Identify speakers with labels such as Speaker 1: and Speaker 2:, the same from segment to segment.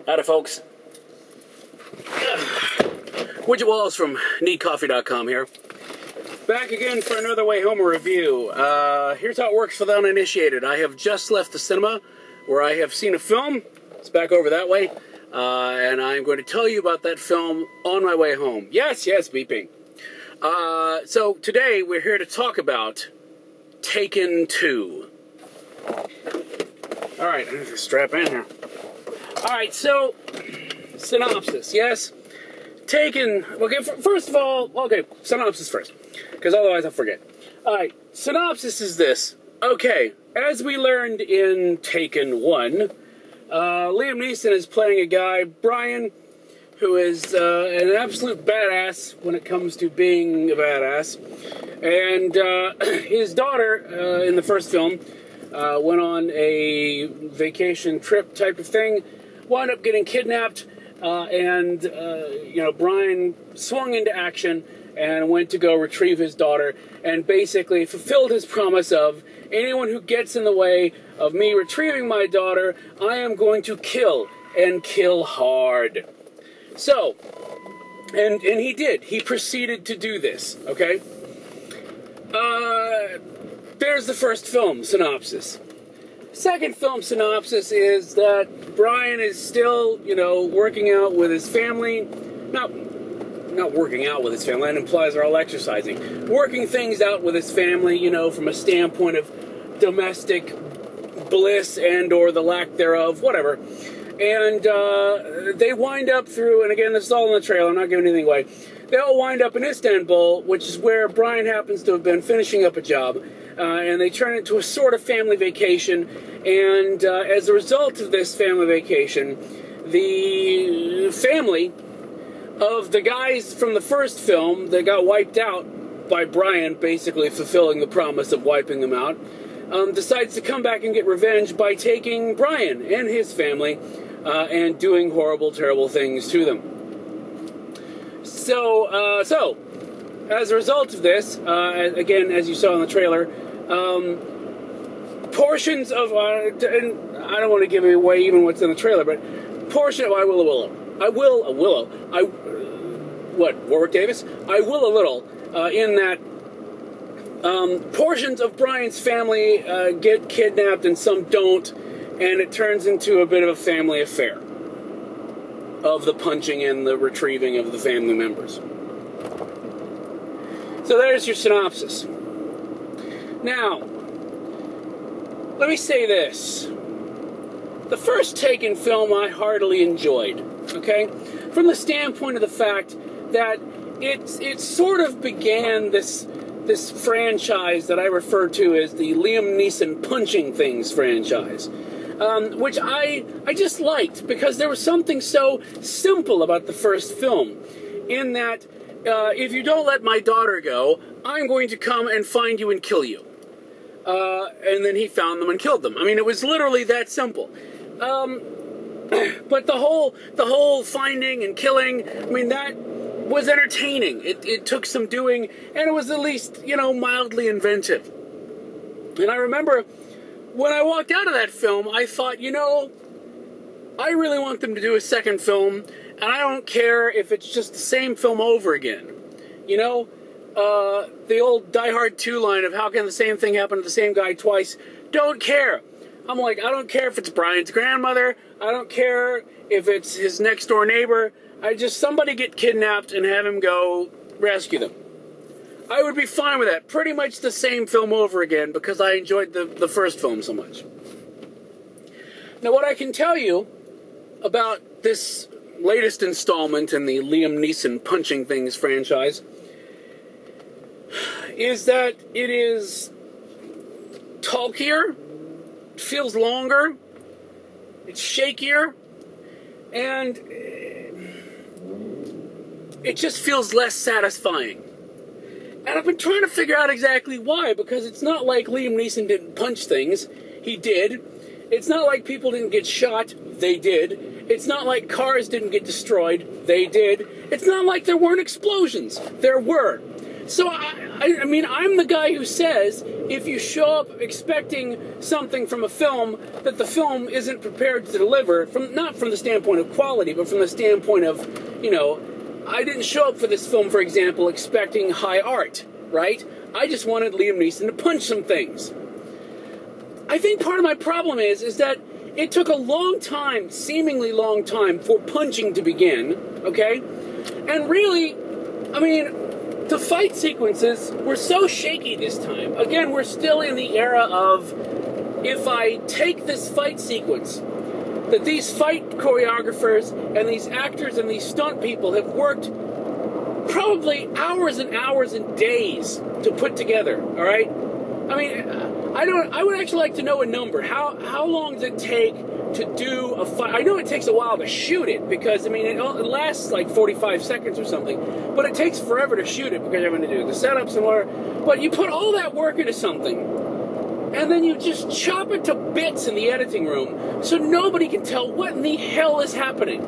Speaker 1: Howdy, folks. Widget Walls from NeedCoffee.com here. Back again for another Wayhomer review. Here's how it works for the uninitiated. I have just left the cinema where I have seen a film. It's back over that way. And I'm going to tell you about that film on my way home. Yes, beeping. So today we're here to talk about Taken 2. Alright, I'm going to strap in here. Alright, so, synopsis, yes? Taken, okay, first of all, okay, synopsis first, because otherwise I'll forget. Alright, synopsis is this. Okay, as we learned in Taken 1, Liam Neeson is playing a guy, Brian, who is an absolute badass when it comes to being a badass. And his daughter, in the first film, went on a vacation trip type of thing, wound up getting kidnapped, and Brian swung into action and went to go retrieve his daughter and basically fulfilled his promise of, anyone who gets in the way of me retrieving my daughter, I am going to kill, and kill hard. So, and he did. He proceeded to do this, okay? There's the first film synopsis. Second film synopsis is that Brian is still, working out with his family. Not working out with his family, that implies they're all exercising. Working things out with his family, from a standpoint of domestic bliss and or the lack thereof, whatever. And they wind up through, and again, this is all in the trailer, I'm not giving anything away. They all wind up in Istanbul, which is where Brian happens to have been finishing up a job. And they turn it into a sort of family vacation. And as a result of this family vacation, the family of the guys from the first film that got wiped out by Brian, basically fulfilling the promise of wiping them out, decides to come back and get revenge by taking Brian and his family and doing horrible, terrible things to them. So, as a result of this, again, as you saw in the trailer, portions of, and I don't want to give away even what's in the trailer, but Warwick Davis? I will a little, in that portions of Brian's family get kidnapped and some don't, and it turns into a bit of a family affair of the punching and the retrieving of the family members. So there's your synopsis. Now, let me say this. The first Taken film I heartily enjoyed, okay? From the standpoint of the fact that it sort of began this franchise that I refer to as the Liam Neeson punching things franchise. Which I just liked, because there was something so simple about the first film, in that if you don't let my daughter go, I'm going to come and find you and kill you. And then he found them and killed them. I mean, it was literally that simple. But the whole finding and killing, I mean, that was entertaining. It took some doing, and it was at least, mildly inventive. And I remember when I walked out of that film, I thought, I really want them to do a second film, and I don't care if it's just the same film over again. The old Die Hard 2 line of how can the same thing happen to the same guy twice? Don't care. I'm like, I don't care if it's Brian's grandmother. I don't care if it's his next door neighbor. Somebody get kidnapped and have him go rescue them. I would be fine with that. Pretty much the same film over again, because I enjoyed the first film so much. Now, what I can tell you about this latest installment in the Liam Neeson punching things franchise is that it is talkier, it feels longer, it's shakier, and it just feels less satisfying. And I've been trying to figure out exactly why, because it's not like Liam Neeson didn't punch things. He did. It's not like people didn't get shot. They did. It's not like cars didn't get destroyed. They did. It's not like there weren't explosions. There were. So, I mean, I'm the guy who says if you show up expecting something from a film that the film isn't prepared to deliver, not from the standpoint of quality, but from the standpoint of, you know, I didn't show up for this film, for example, expecting high art, right? I just wanted Liam Neeson to punch some things. I think part of my problem is that it took a long time, seemingly long time, for punching to begin, okay? And really, I mean, the fight sequences were so shaky this time. Again, we're still in the era of, if I take this fight sequence that these fight choreographers and these actors and these stunt people have worked probably hours and hours and days to put together, all right? I mean, I would actually like to know a number. How long does it take to do a fight? I know it takes a while to shoot it because, I mean, it lasts like 45 seconds or something, but it takes forever to shoot it because you're going to do the setups and whatever. But you put all that work into something, and then you just chop it to bits in the editing room so nobody can tell what in the hell is happening.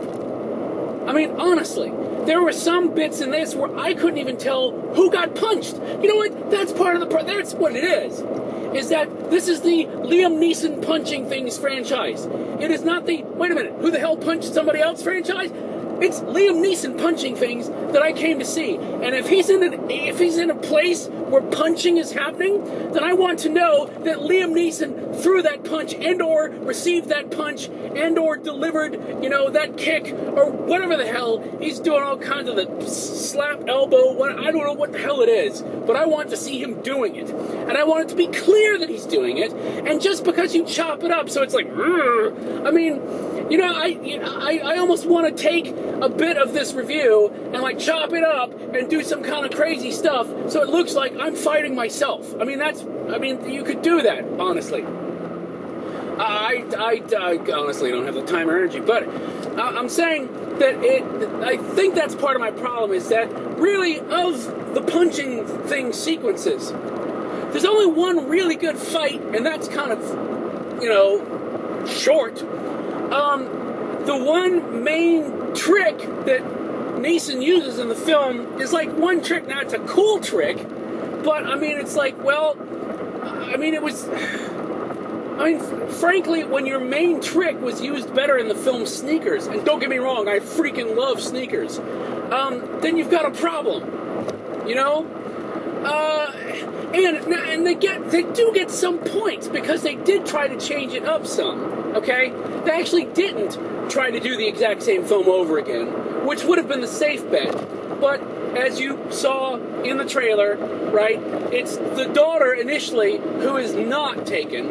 Speaker 1: I mean, honestly, there were some bits in this where I couldn't even tell who got punched. You know what? That's part of the that's what it is that this is the Liam Neeson punching things franchise. It is not the, wait a minute, who the hell punched somebody else franchise? It's Liam Neeson punching things that I came to see. And if he's in a place where punching is happening, then I want to know that Liam Neeson threw that punch and or received that punch and or delivered, you know, that kick or whatever the hell. He's doing all kinds of the slap elbow. I don't know what the hell it is, but I want to see him doing it. And I want it to be clear that he's doing it. And just because you chop it up so it's like, I mean, you know, I almost want to take a bit of this review and like chop it up and do some kind of crazy stuff so it looks like I'm fighting myself. I mean, you could do that, honestly. I honestly don't have the time or energy, but I'm saying that I think that's part of my problem is that really of the punching thing sequences, there's only one really good fight, and that's kind of, you know, short. The one main trick that Neeson uses in the film is like one trick. Now, it's a cool trick, but I mean, it's like, well, I mean, frankly, when your main trick was used better in the film Sneakers, and don't get me wrong, I freaking love Sneakers, then you've got a problem, you know? And they do get some points because they did try to change it up some, okay? They actually didn't try to do the exact same film over again, which would have been the safe bet. But as you saw in the trailer, right, it's the daughter initially who is not taken,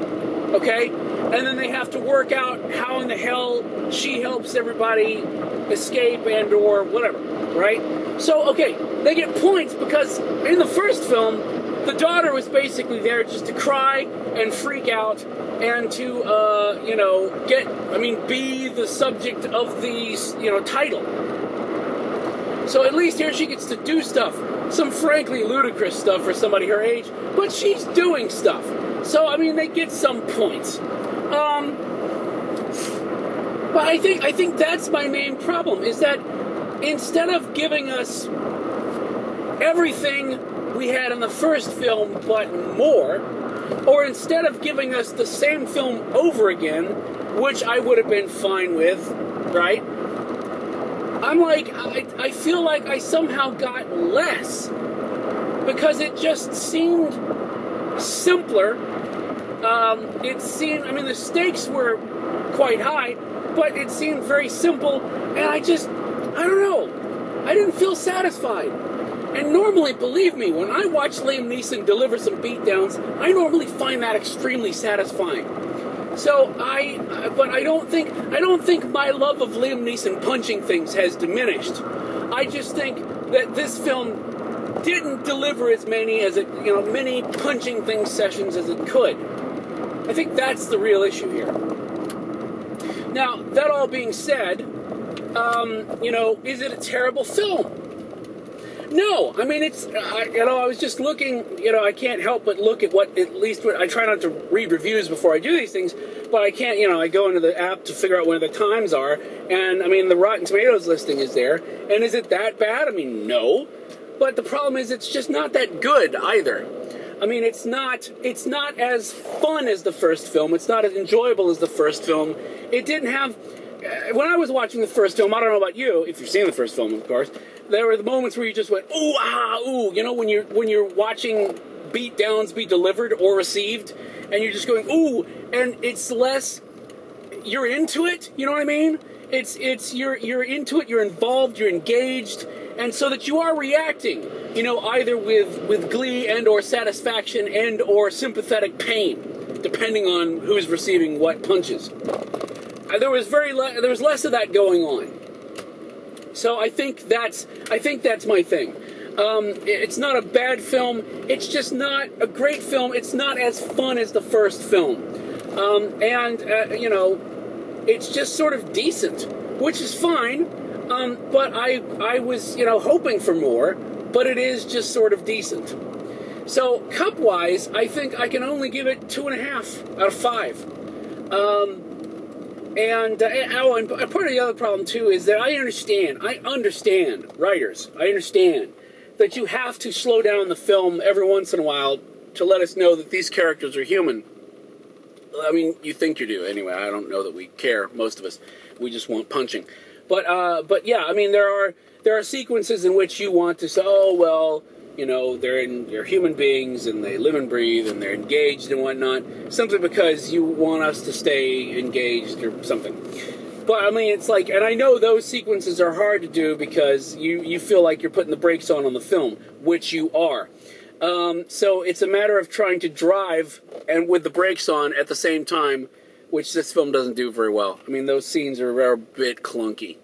Speaker 1: okay? And then they have to work out how in the hell she helps everybody escape and or whatever, right? So, okay, they get points because in the first film, the daughter was basically there just to cry and freak out and to, you know, be the subject of the, you know, title. So at least here she gets to do stuff. Some frankly ludicrous stuff for somebody her age, but she's doing stuff. So, I mean, they get some points. But I think that's my main problem, is that instead of giving us everything we had in the first film, but more, or instead of giving us the same film over again, which I would have been fine with, right? I'm like, I feel like I somehow got less, because it just seemed simpler. It seemed, I mean, the stakes were quite high, but it seemed very simple, and I don't know, I didn't feel satisfied. And normally, believe me, when I watch Liam Neeson deliver some beatdowns, I normally find that extremely satisfying. So but I don't think my love of Liam Neeson punching things has diminished. I just think that this film didn't deliver as many punching things sessions as it could. I think that's the real issue here. Now, that all being said, is it a terrible film? No, I mean, I was just looking, I can't help but look at I try not to read reviews before I do these things, but I can't, I go into the app to figure out where the times are, and, I mean, the Rotten Tomatoes listing is there, and is it that bad? I mean, no, but the problem is it's just not that good either. I mean, it's not as fun as the first film. It's not as enjoyable as the first film. It didn't have... When I was watching the first film, I don't know about you, if you've seen the first film, of course, there were the moments where you just went, ooh, ah, ooh, you know, when you're watching beat downs be delivered or received, and you're just going, ooh, and it's less, you're into it, you know what I mean? You're into it, you're involved, you're engaged, and so that you are reacting, you know, either with glee and or satisfaction and or sympathetic pain, depending on who's receiving what punches. There was less of that going on. So I think that's my thing. It's not a bad film. It's just not a great film. It's not as fun as the first film. You know, it's just sort of decent, which is fine. But I was, you know, hoping for more, but it is just sort of decent. So cup-wise, I think I can only give it 2.5 out of 5. And part of the other problem, too, is that I understand, writers, I understand that you have to slow down the film every once in a while to let us know that these characters are human. I mean, you think you do, anyway. I don't know that we care, most of us. We just want punching. But yeah, I mean, there are sequences in which you want to say, oh, well, you know, they're human beings, and they live and breathe, and they're engaged and whatnot, simply because you want us to stay engaged or something. But, I mean, it's like, and I know those sequences are hard to do because you feel like you're putting the brakes on the film, which you are. So it's a matter of trying to drive and with the brakes on at the same time, which this film doesn't do very well. I mean, those scenes are a bit clunky.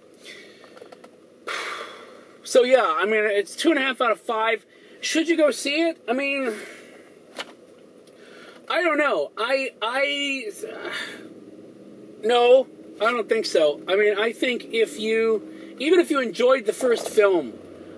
Speaker 1: So, yeah, I mean, it's 2.5 out of 5. Should you go see it? I mean, I don't know. No, I don't think so. I mean, I think even if you enjoyed the first film,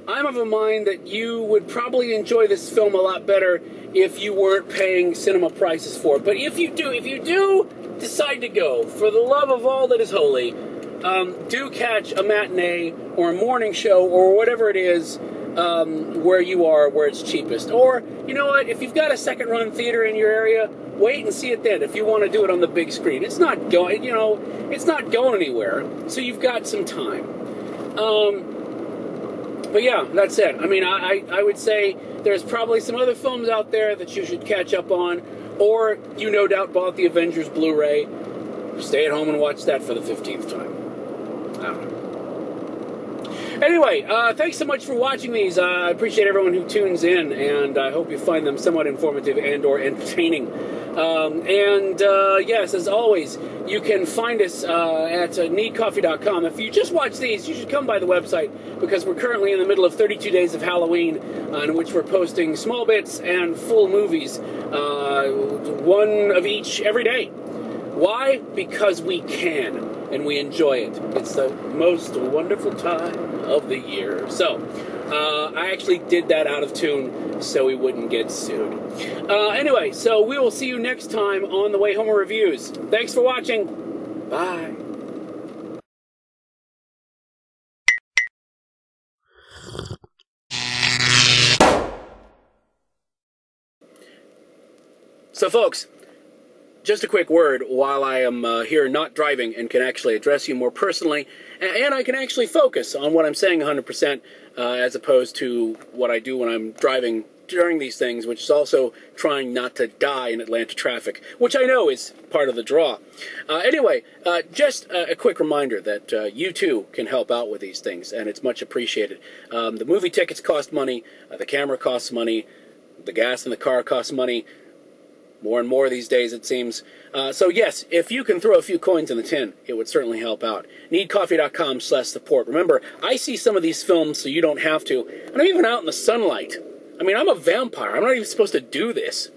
Speaker 1: I'm of a mind that you would probably enjoy this film a lot better if you weren't paying cinema prices for it. But if you do decide to go, for the love of all that is holy, do catch a matinee or a morning show or whatever it is, where you are, where it's cheapest. Or, you know what, if you've got a second-run theater in your area, wait and see it then if you want to do it on the big screen. It's not going, you know, it's not going anywhere, so you've got some time. But yeah, that's it. I mean, I would say there's probably some other films out there that you should catch up on, or you no doubt bought the Avengers Blu-ray. Stay at home and watch that for the 15th time. I don't know. Anyway, thanks so much for watching these. I appreciate everyone who tunes in, and I hope you find them somewhat informative and or entertaining. Yes, as always, you can find us at needcoffee.com. If you just watch these, you should come by the website, because we're currently in the middle of 32 Days of Halloween, in which we're posting small bits and full movies, one of each every day. Why? Because we can, and we enjoy it. It's the most wonderful time of the year. So, I actually did that out of tune so we wouldn't get sued. Anyway, so we will see you next time on the Wayhomer Reviews. Thanks for watching. Bye. So, folks, just a quick word while I am here not driving and can actually address you more personally, and I can actually focus on what I'm saying 100% as opposed to what I do when I'm driving during these things, which is also trying not to die in Atlanta traffic, which I know is part of the draw. Anyway, just a quick reminder that you too can help out with these things, and it's much appreciated. The movie tickets cost money, the camera costs money, the gas in the car costs money, more and more these days, it seems. So yes, if you can throw a few coins in the tin, it would certainly help out. Needcoffee.com/support. Remember, I see some of these films so you don't have to, and I'm even out in the sunlight. I mean, I'm a vampire. I'm not even supposed to do this.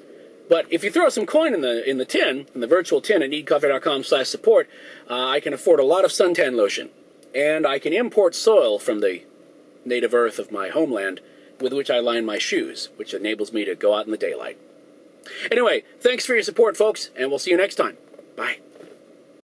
Speaker 1: But if you throw some coin in the tin, in the virtual tin at needcoffee.com/support, I can afford a lot of suntan lotion. And I can import soil from the native earth of my homeland with which I line my shoes, which enables me to go out in the daylight. Anyway, thanks for your support, folks, and we'll see you next time. Bye.